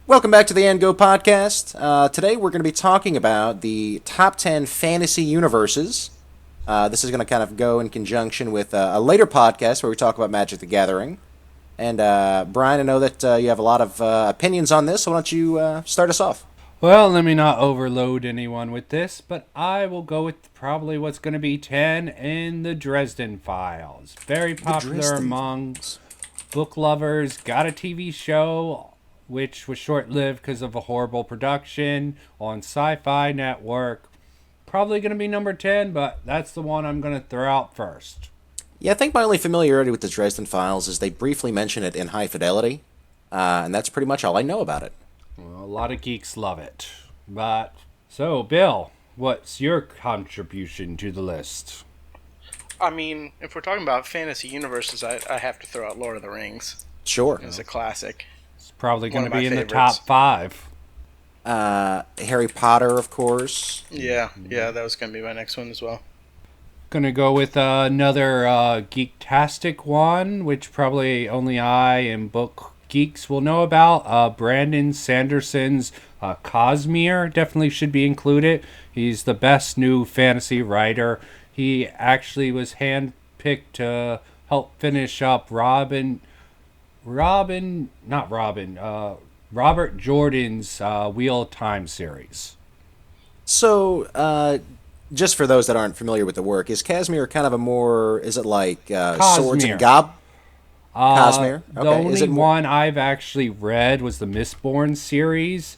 Welcome back to the And Go podcast. Today we're going to be talking about the top 10 fantasy universes. This is going to kind of go in conjunction with a later podcast where we talk about Magic the Gathering. And Brian, I know that you have a lot of opinions on this, so why don't you start us off? Well, let me not overload anyone with this, but I will go with probably what's going to be 10 in the Dresden Files. Very popular among book lovers. Got a TV show, which was short-lived because of a horrible production on Sci-Fi Network. Probably going to be number 10, but that's the one I'm going to throw out first. Yeah, I think my only familiarity with the Dresden Files is they briefly mention it in High Fidelity, and that's pretty much all I know about it. Well, a lot of geeks love it. But, so, Bill, what's your contribution to the list? I mean, if we're talking about fantasy universes, I have to throw out Lord of the Rings. Sure. It's a classic. It's probably going One to of be my in the top favorites. 5. Harry Potter, of course. Yeah, that was going to be my next one as well. Gonna go with another geektastic one, which probably only I and book geeks will know about. Brandon Sanderson's Cosmere definitely should be included. He's the best new fantasy writer. He actually was handpicked to help finish up Robert Jordan's Wheel of Time series. So, just for those that aren't familiar with the work, is Casimir kind of a more, is it like swords and gob? Cosmere? The Okay. only Is it more, one I've actually read was the Mistborn series.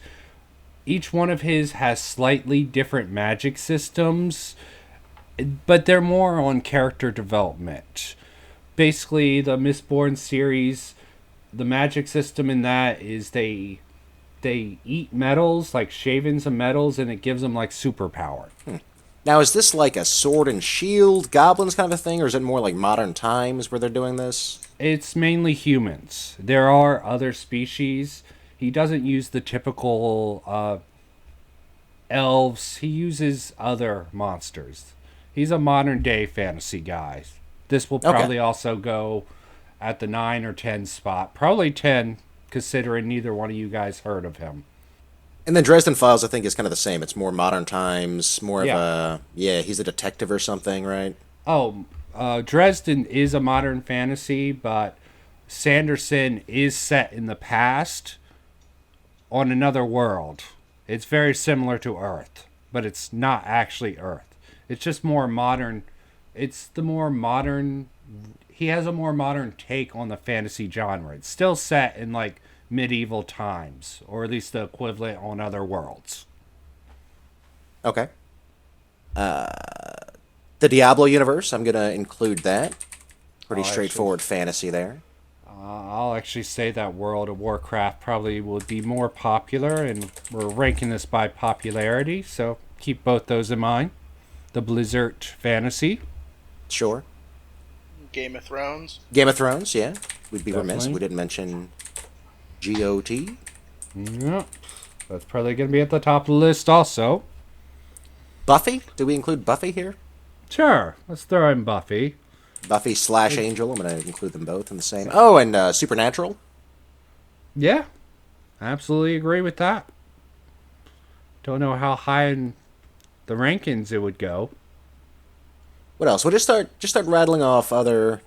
Each one of his has slightly different magic systems, but they're more on character development. Basically, the Mistborn series, the magic system in that is they eat metals, like shavings of metals, and it gives them like superpower. now, is this like a sword and shield, goblins kind of a thing, or is it more like modern times where they're doing this? It's mainly humans. There are other species. He doesn't use the typical elves. He uses other monsters. He's a modern day fantasy guy. This will probably also go at the 9 or 10 spot. Probably 10, considering neither one of you guys heard of him. And then Dresden Files, I think, is kind of the same. It's more modern times, more Yeah. of a, yeah, he's a detective or something, right? Oh, Dresden is a modern fantasy, but Sanderson is set in the past on another world. It's very similar to Earth, but it's not actually Earth. It's just more modern. It's the more modern. He has a more modern take on the fantasy genre. It's still set in like medieval times, or at least the equivalent on other worlds. Okay. The Diablo universe, I'm going to include that. Pretty straightforward fantasy there. I'll actually say that World of Warcraft probably will be more popular, and we're ranking this by popularity, so keep both those in mind. The Blizzard fantasy. Sure. Game of Thrones. Game of Thrones, yeah. We'd be remiss if Definitely. we didn't mention GOT. Yep. That's probably going to be at the top of the list also. Buffy? Do we include Buffy here? Sure, let's throw in Buffy. Buffy slash Angel. I'm going to include them both in the same. Oh, and Supernatural. Yeah, absolutely agree with that. Don't know how high in the rankings it would go. What else? We'll just start rattling off other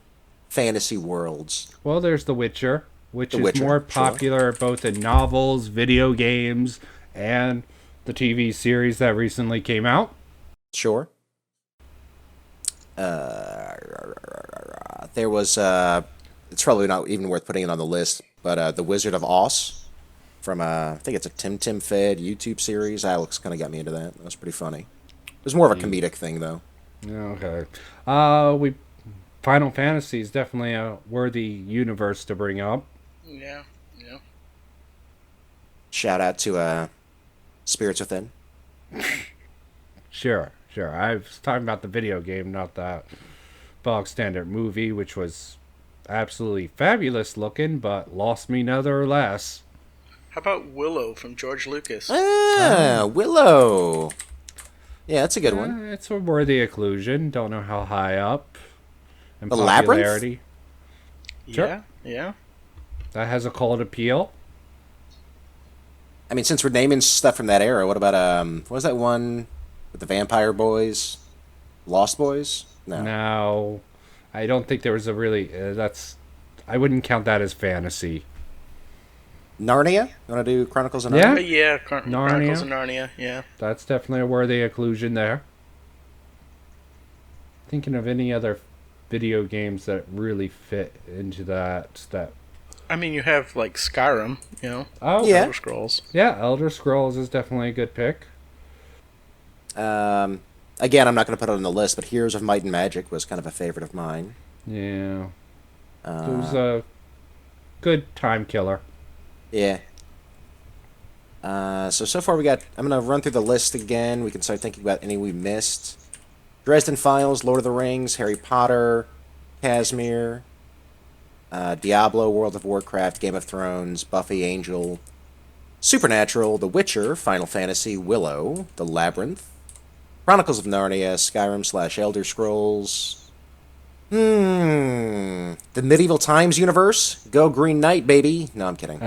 fantasy worlds. Well, there's The Witcher, which The is Witcher, more sure. popular both in novels, video games, and the TV series that recently came out. Sure. There was. It's probably not even worth putting it on the list, but The Wizard of Oz from I think it's a Tim Fed YouTube series. Alex kind of got me into that. That was pretty funny. It was more of a comedic thing though. Okay. We Final Fantasy is definitely a worthy universe to bring up. Yeah. Shout out to Spirits Within. Sure. I was talking about the video game, not that bog standard movie, which was absolutely fabulous looking, but lost me nevertheless. How about Willow from George Lucas? Willow. Yeah, that's a good one. It's a worthy inclusion. Don't know how high up in The Labyrinth? popularity. Sure. Yeah. That has a cult appeal. I mean, since we're naming stuff from that era, what about what was that one with the vampire boys? Lost Boys? No. No, I don't think there was a really. That's. I wouldn't count that as fantasy. Narnia? You want to do Chronicles of Yeah. Narnia? Yeah, Narnia. Chronicles of Narnia. Yeah. That's definitely a worthy inclusion there. Thinking of any other video games that really fit into that. I mean, you have like Skyrim. You know. Oh Yeah. Elder Scrolls. yeah, Elder Scrolls is definitely a good pick. Again, I'm not going to put it on the list, but Heroes of Might and Magic was kind of a favorite of mine. Yeah, it was a good time killer. Yeah. So far we got... I'm going to run through the list again. We can start thinking about any we missed. Dresden Files, Lord of the Rings, Harry Potter, Casimir, Diablo, World of Warcraft, Game of Thrones, Buffy, Angel, Supernatural, The Witcher, Final Fantasy, Willow, The Labyrinth, Chronicles of Narnia, Skyrim / Elder Scrolls. The Medieval Times universe? Go Green Knight, baby. No, I'm kidding.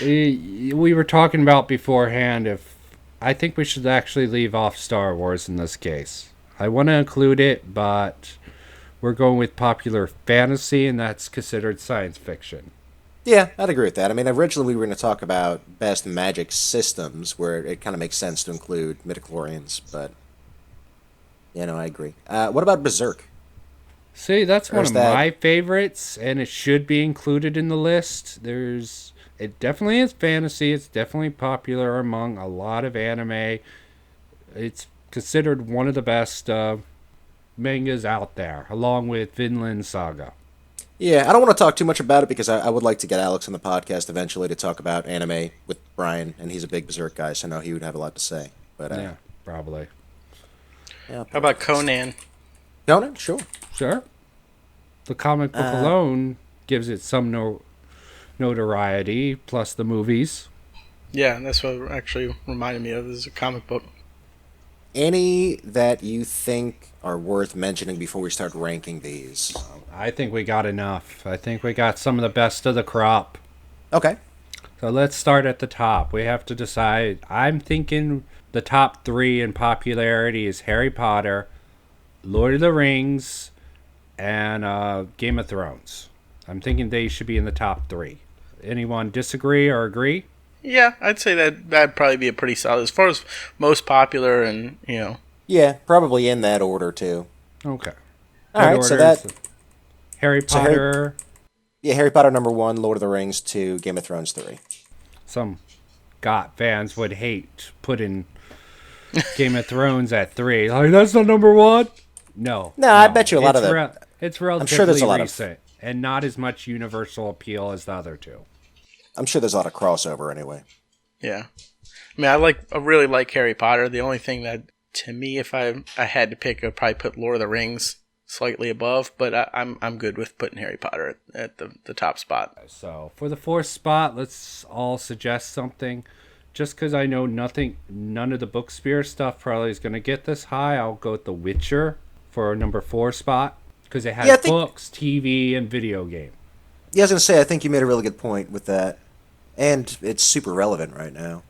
We were talking about beforehand if I think we should actually leave off Star Wars in this case. I want to include it, but we're going with popular fantasy, and that's considered science fiction. Yeah, I'd agree with that. I mean, originally we were going to talk about best magic systems, where it kind of makes sense to include midichlorians, but, I agree. What about Berserk? See, that's one There's of that- my favorites, and it should be included in the list. It definitely is fantasy. It's definitely popular among a lot of anime. It's considered one of the best mangas out there, along with Vinland Saga. Yeah, I don't want to talk too much about it because I would like to get Alex on the podcast eventually to talk about anime with Brian, and he's a big Berserk guy, so I know he would have a lot to say. But Yeah, probably. yeah, How about Conan? Conan? Sure. Sure. The comic book alone gives it some notoriety, plus the movies. Yeah, that's what it actually reminded me of. Is a comic book. Any that you think are worth mentioning before we start ranking these? I think we got enough. I think we got some of the best of the crop. Okay. So let's start at the top. We have to decide. I'm thinking the top 3 in popularity is Harry Potter, Lord of the Rings, and Game of Thrones. I'm thinking they should be in the top 3. Anyone disagree or agree? Yeah, I'd say that'd probably be a pretty solid as far as most popular and Yeah, probably in that order too. Okay. All right, so that Harry So Harry- Potter. Harry Potter number 1, Lord of the Rings 2, Game of Thrones 3. Some GOT fans would hate putting Game of Thrones at 3. Like, that's not number 1? No. No, I bet you a lot of It's relatively sure there's a lot of- recent and not as much universal appeal as the other two. I'm sure there's a lot of crossover anyway. yeah. I mean, I really like Harry Potter. The only thing that to me, if I had to pick, I'd probably put Lord of the Rings slightly above, but I'm good with putting Harry Potter at the top spot. So for the 4th spot, let's all suggest something. Just because I know none of the Book Spear stuff probably is going to get this high, I'll go with The Witcher for number 4 spot. Because it has Yeah, I think- books, TV, and video game. Yeah, I was going to say, I think you made a really good point with that. And it's super relevant right now.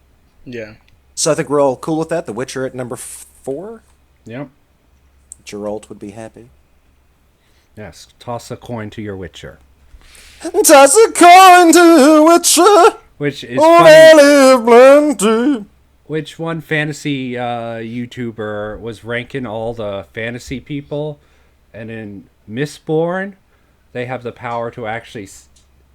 Yeah. So I think we're all cool with that. The Witcher at number 4. Yep. Geralt would be happy. Yes. Toss a coin to your Witcher. Toss a coin to Witcher. Which is Oh, funny. live plenty. Which one fantasy YouTuber was ranking all the fantasy people, and in Mistborn, they have the power to actually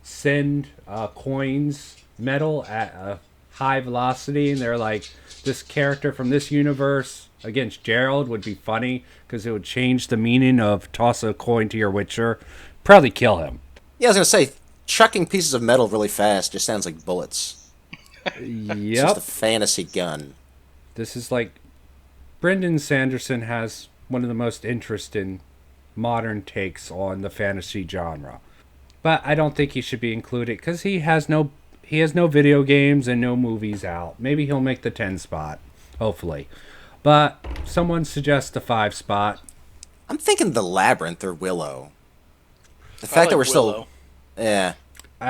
send coins, metal at a high velocity, and they're like, this character from this universe against Gerald would be funny because it would change the meaning of toss a coin to your Witcher. Probably kill him. Yeah, I was going to say, chucking pieces of metal really fast just sounds like bullets. It's just a Yep. fantasy gun. This is like Brendan Sanderson has one of the most interesting modern takes on the fantasy genre. But I don't think he should be included because he has no video games and no movies out. Maybe he'll make the 10 spot, hopefully. But someone suggests the 5 spot. I'm thinking The Labyrinth or Willow. The I fact that like we're still... Willow. Yeah.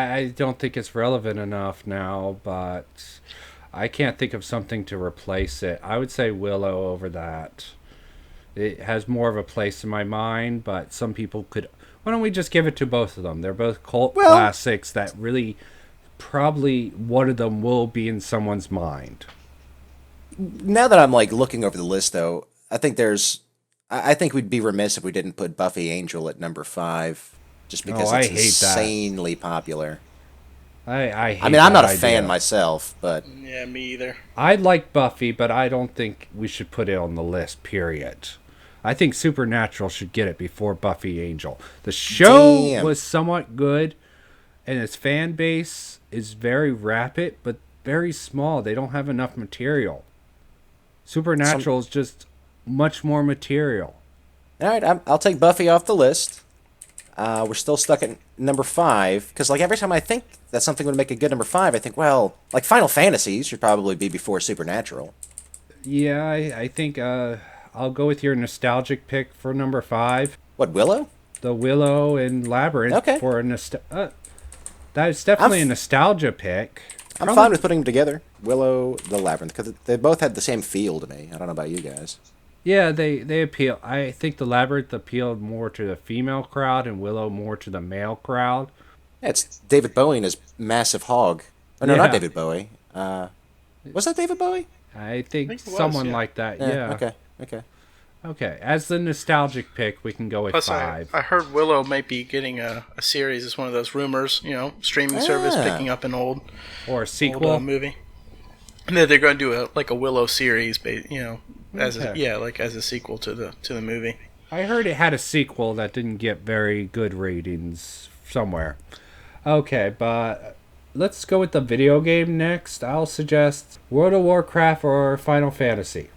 I don't think it's relevant enough now, but I can't think of something to replace it. I would say Willow over that. It has more of a place in my mind, but some people could. Why don't we just give it to both of them? They're both cult classics that really, probably one of them will be in someone's mind. Now that I'm like looking over the list, though, I think we'd be remiss if we didn't put Buffy Angel at number 5, just because I it's hate that. insanely popular. I hate I mean, I'm not a that fan idea. myself, but Yeah, me either. I like Buffy, but I don't think we should put it on the list, period. I think Supernatural should get it before Buffy Angel. The show Damn. was somewhat good, and its fan base is very rapid, but very small. They don't have enough material. Supernatural is just much more material. all right, I'll take Buffy off the list. We're still stuck at number 5 because, like, every time I think that something would make a good number 5, I think, well, like Final Fantasy should probably be before Supernatural. Yeah, I think I'll go with your nostalgic pick for number 5. What, Willow? The Willow and Labyrinth Okay. for a that is definitely a nostalgia pick. I'm fine with putting them together. Willow, the Labyrinth, because they both had the same feel to me. I don't know about you guys. Yeah, they appeal. I think the Labyrinth appealed more to the female crowd and Willow more to the male crowd. Yeah, it's David Bowie and his massive hog. Oh, no, Yeah. not David Bowie. Was that David Bowie? I think, think it was, someone yeah. like that. Yeah. Okay. Okay. As the nostalgic pick, we can go with Plus, 5. I heard Willow might be getting a series. It's one of those rumors, streaming service picking up an old Or a sequel. movie. And then they're going to do a Willow series, as Okay. as a sequel to the movie. I heard it had a sequel that didn't get very good ratings somewhere. Okay, but let's go with the video game next. I'll suggest World of Warcraft or Final Fantasy.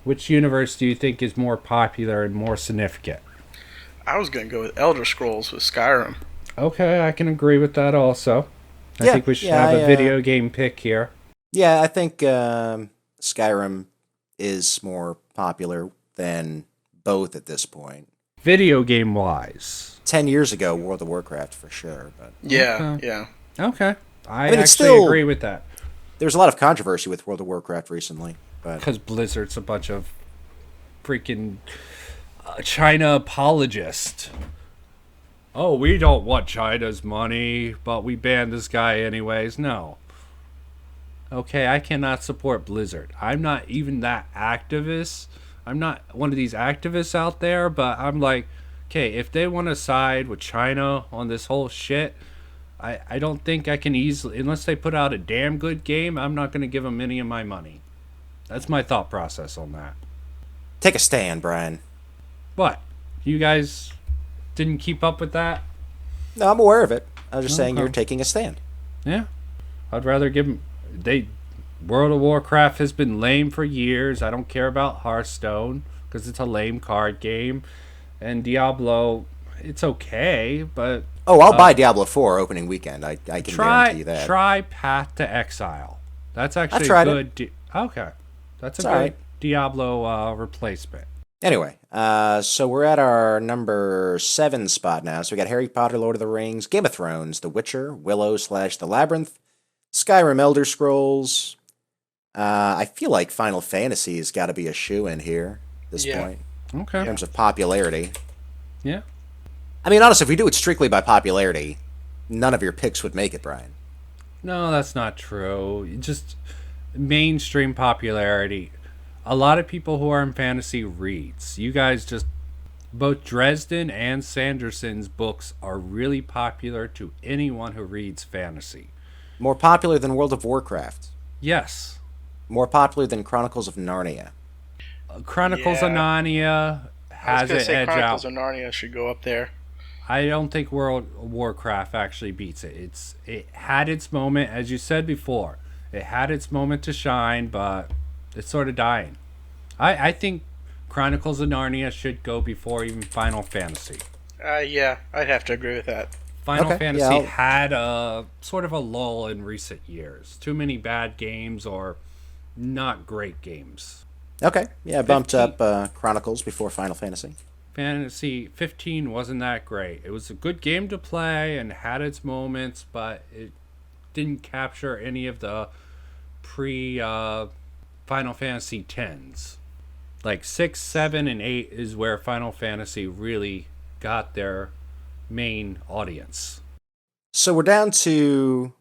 Which universe do you think is more popular and more significant? I was going to go with Elder Scrolls with Skyrim. Okay, I can agree with that also. I Yeah, think we should yeah, have a video game pick here. Yeah, I think Skyrim is more popular than both at this point. Video game wise. 10 years ago, World of Warcraft for sure, but Yeah, Okay. yeah. Okay. I mean, it's actually still- agree with that. there's a lot of controversy with World of Warcraft recently. But Because Blizzard's a bunch of freaking China apologists. Oh, we don't want China's money, but we banned this guy anyways. No. Okay, I cannot support Blizzard. I'm not even that activist. I'm not one of these activists out there, but I'm like, okay, if they want to side with China on this whole shit, I don't think I can easily, unless they put out a damn good game, I'm not going to give them any of my money. That's my thought process on that. take a stand, Brian. What? You guys didn't keep up with that? No, I'm aware of it. I was just saying Okay. you're taking a stand. Yeah. I'd rather give them... World of Warcraft has been lame for years. I don't care about Hearthstone because it's a lame card game. And Diablo, it's okay, but... Oh, I'll buy Diablo 4 opening weekend. I can guarantee that. Try Path to Exile. That's actually tried a it. good... Okay. That's a It's good alright. Diablo replacement. Anyway, so we're at our number 7 spot now. So we got Harry Potter, Lord of the Rings, Game of Thrones, The Witcher, Willow / The Labyrinth, Skyrim, Elder Scrolls. I feel like Final Fantasy has got to be a shoe-in here at this Yeah. point Okay. in terms of popularity. Yeah. I mean, honestly, if we do it strictly by popularity, none of your picks would make it, Brian. No, that's not true. Just mainstream popularity. A lot of people who are in fantasy reads. You guys just both Dresden and Sanderson's books are really popular to anyone who reads fantasy. More popular than World of Warcraft. Yes. More popular than Chronicles of Narnia. Chronicles of Yeah. Narnia I was has going an to say edge Chronicles out. of Narnia should go up there. I don't think World of Warcraft actually beats it. It had its moment, as you said before. It had its moment to shine, but it's sort of dying. I think Chronicles of Narnia should go before even Final Fantasy. Yeah, I'd have to agree with that. Final Okay, Fantasy yeah, I'll- had a sort of a lull in recent years. Too many bad games or not great games. Okay, yeah, I bumped 15. up Chronicles before Final Fantasy. Fantasy 15 wasn't that great. It was a good game to play and had its moments, but it didn't capture any of the pre Final Fantasy 10s. Like 6, 7, and 8 is where Final Fantasy really got their main audience. So we're down to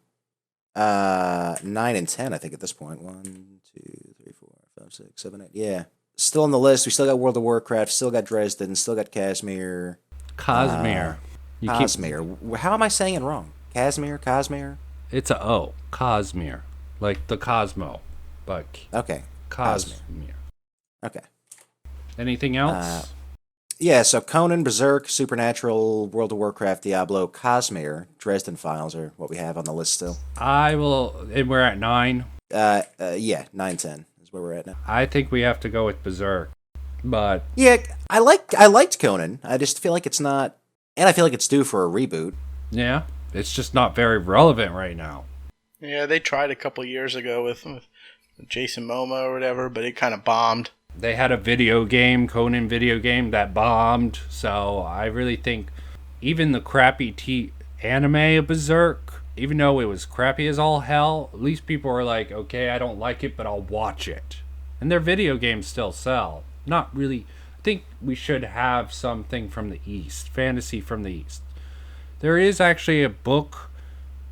9 and 10, I think, at this point. 1, 2, 3, 4, 5, 6, 7, 8. Yeah. Still on the list. We still got World of Warcraft, still got Dresden, still got Cosmere. Cosmere. Cosmere. How am I saying it wrong? Cosmere? It's a O. Cosmere. Like the Cosmo. But Okay. Cosmere. Okay. Anything else? Yeah, so Conan, Berserk, Supernatural, World of Warcraft, Diablo, Cosmere, Dresden Files are what we have on the list still. I will. And we're at 9. Yeah, 9, 10 is where we're at now. I think we have to go with Berserk. But Yeah, I liked Conan. I just feel like it's not, and I feel like it's due for a reboot. yeah, it's just not very relevant right now. Yeah, they tried a couple years ago with Jason Momoa or whatever, but it kind of bombed. They had a video game, Conan video game, that bombed. So I really think even the crappy anime of Berserk, even though it was crappy as all hell, at least people were like, okay, I don't like it, but I'll watch it. And their video games still sell. Not really. I think we should have something from the East, fantasy from the East. There is actually a book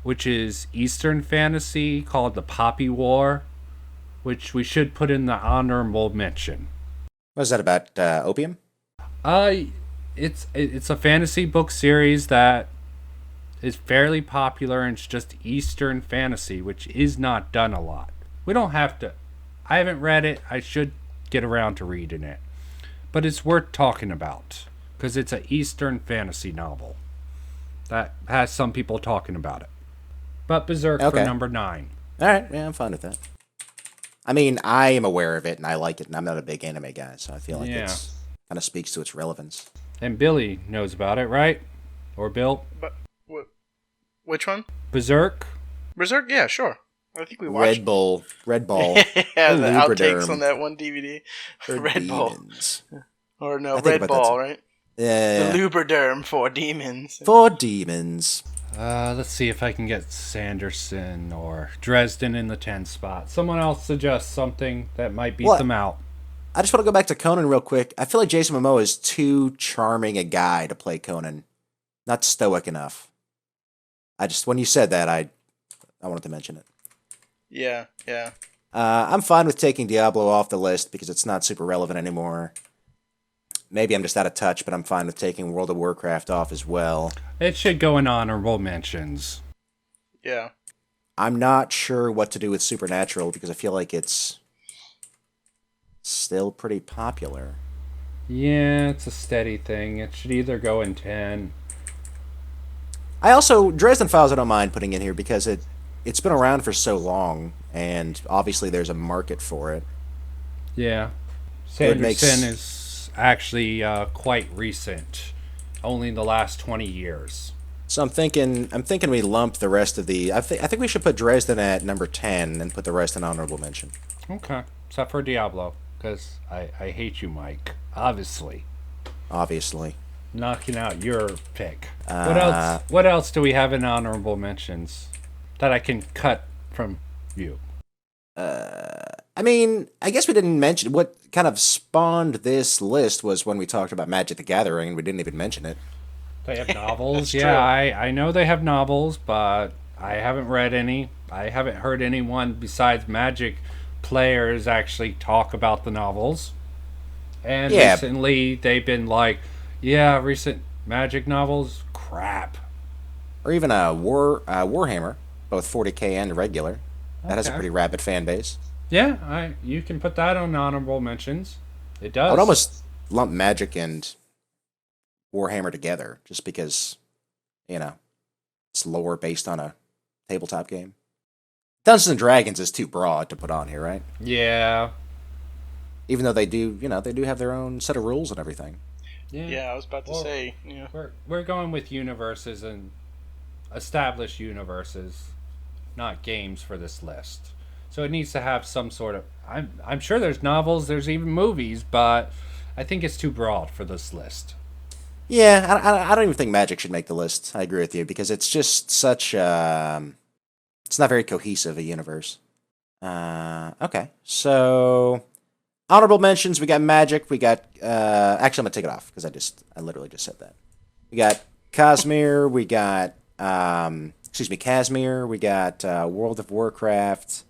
which is Eastern fantasy called The Poppy War, which we should put in the honorable mention. What is that about? Opium? It's a fantasy book series that is fairly popular, and it's just Eastern fantasy, which is not done a lot. We don't have to. I haven't read it. I should get around to reading it, but it's worth talking about because it's an Eastern fantasy novel that has some people talking about it. But Berserk for Okay. number 9. All right, yeah, I'm fine with that. I mean, I am aware of it and I like it, and I'm not a big anime guy, so I feel like Yeah. it's kind of speaks to its relevance. And Billy knows about it, right? Or Bill? But which one? Berserk? Berserk? Yeah, sure. I think we watched. Red Ball, Yeah, the outtakes Lubriderm. on that one DVD. for Red Ball. demons. Or no, I think Red about Ball, that right? Yeah, The Lubriderm for demons. for demons. Let's see if I can get Sanderson or Dresden in the 10 spot. Someone else suggest something that might beat What? them out. I just want to go back to Conan real quick. I feel like Jason Momoa is too charming a guy to play Conan. Not stoic enough. When you said that, I wanted to mention it. Yeah. I'm fine with taking Diablo off the list because it's not super relevant anymore. Maybe I'm just out of touch, but I'm fine with taking World of Warcraft off as well. It should go in honorable mentions. Yeah. I'm not sure what to do with Supernatural because I feel like it's still pretty popular. Yeah, it's a steady thing. It should either go in 10. I also, Dresden Files I don't mind putting in here because it's been around for so long, and obviously there's a market for it. Yeah. It makes- Sanderson is actually quite recent. Only in the last 20 years. So I'm thinking we lump the rest of the. I think we should put Dresden at number 10 and put the rest in honorable mention. Okay. Except for Diablo. Because I hate you, Mike. Obviously. Obviously. Knocking out your pick. What else do we have in honorable mentions that I can cut from you? I mean, I guess we didn't mention what kind of spawned this list was when we talked about Magic the Gathering, and we didn't even mention it. They have novels. That's Yeah, true. I know they have novels, but I haven't read any. I haven't heard anyone besides Magic players actually talk about the novels. And Yeah. recently they've been like, yeah, recent Magic novels, crap. Or even Warhammer, both 40K and regular. That has a Okay. pretty rabid fan base. Yeah, you can put that on honorable mentions. It does. I would almost lump Magic and Warhammer together, just because, it's lore based on a tabletop game. Dungeons and Dragons is too broad to put on here, right? Yeah. Even though they do have their own set of rules and everything. Yeah, I was about to Well, say. Yeah. We're going with universes and established universes, not games for this list. So it needs to have some sort of. I'm sure there's novels, there's even movies, but I think it's too broad for this list. Yeah, I don't even think Magic should make the list. I agree with you because it's just such it's not very cohesive a universe. Okay, so honorable mentions. We got Magic. We got actually I'm gonna take it off because I literally just said that. We got Cosmere. We got Casimir. We got World of Warcraft.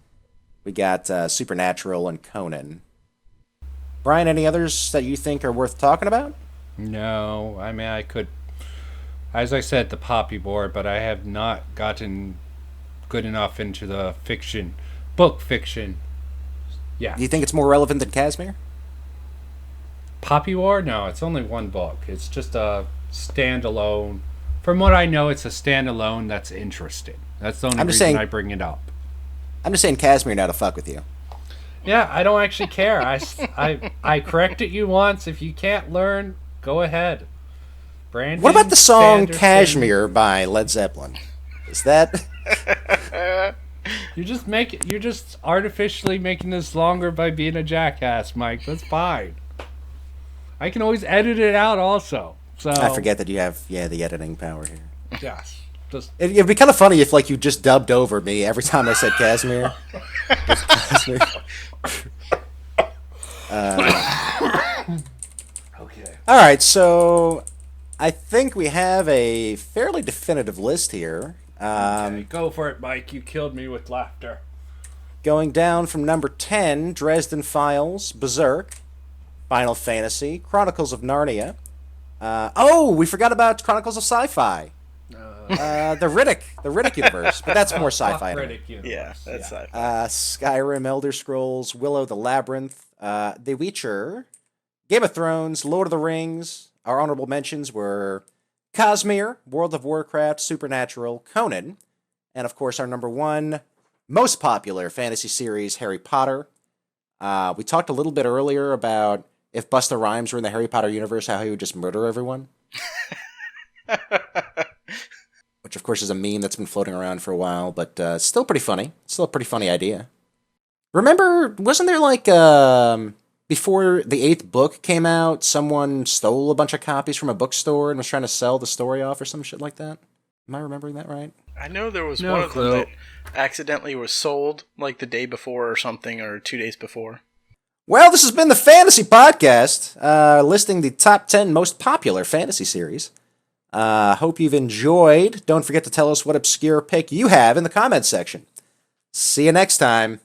We got Supernatural and Conan. Brian, any others that you think are worth talking about? No, I mean, I could, as I said, the Poppy board, but I have not gotten good enough into the book fiction. Yeah. Do you think it's more relevant than Casimir? Poppy War? No, it's only one book. It's just a standalone. From what I know, it's a standalone that's interesting. That's the only reason I bring it up. I'm just saying Casimir now to fuck with you. Yeah, I don't actually care. I corrected you once. If you can't learn, go ahead. Brandon, what about the song Sanderson? Kashmir by Led Zeppelin? Is that... You're just artificially making this longer by being a jackass, Mike. That's fine. I can always edit it out also. So I forget that you have the editing power here. Yes. It'd be kind of funny if you just dubbed over me every time I said Casimir. Casimir. Okay. All right, so I think we have a fairly definitive list here. Okay, go for it, Mike. You killed me with laughter. Going down from number 10, Dresden Files, Berserk, Final Fantasy, Chronicles of Narnia. We forgot about Chronicles of Sci-Fi. The Riddick universe, but that's more sci-fi. Riddick universe. Yeah, that's sci-fi. Skyrim, Elder Scrolls, Willow the Labyrinth, The Witcher, Game of Thrones, Lord of the Rings. Our honorable mentions were Cosmere, World of Warcraft, Supernatural, Conan, and of course our number one most popular fantasy series, Harry Potter. We talked a little bit earlier about if Busta Rhymes were in the Harry Potter universe, how he would just murder everyone. Which, of course, is a meme that's been floating around for a while, but still pretty funny. Still a pretty funny idea. Remember, wasn't there before the 8th book came out, someone stole a bunch of copies from a bookstore and was trying to sell the story off or some shit like that? Am I remembering that right? I know there was one of them that accidentally was sold the day before or something, or 2 days before. Well, this has been the Fantasy Podcast, listing the top 10 most popular fantasy series. Hope you've enjoyed. Don't forget to tell us what obscure pick you have in the comments section. See you next time.